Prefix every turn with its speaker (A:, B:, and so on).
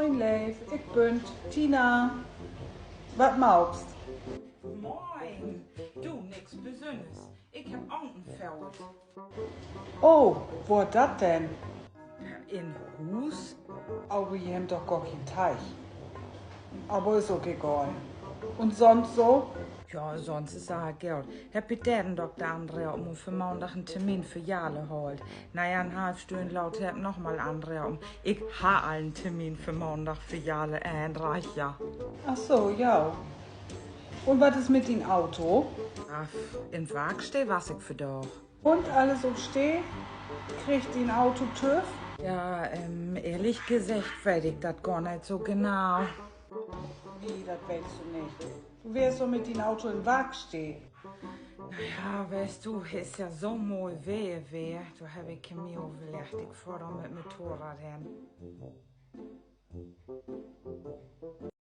A: Moin Leif, ich bin Tina. Was maukst?
B: Moin, du, nix Besonderes. Ich hab Ankenfeld.
A: Oh, wo dat denn?
B: In Hus?
A: Aber ihr habt doch gar keinen Teich. Aber ist auch egal. Und sonst so?
B: Ja, sonst ist auch Geld. Herr Peteren doch der andere um für Montag einen Termin für Jale holt. Naja, eine halbe Stunde laut hab noch mal andere um. Ich ha einen Termin für Montag für Jale reich ja.
A: Ach so, ja. Und was ist mit dem Auto?
B: Ach, in Waagstee was ich für doch.
A: Und alles auf Steh? Kriegt den Auto TÜV?
B: Ja, ehrlich gesagt weiß ich das gar nicht so genau.
A: Wie, das weißt du nicht. Du wärst doch mit dem Auto in Waagstee.
B: Ja, weißt du, ist ja so mal weh. Da habe ich mir überlegt, ich fahre doch mit dem Motorrad hin.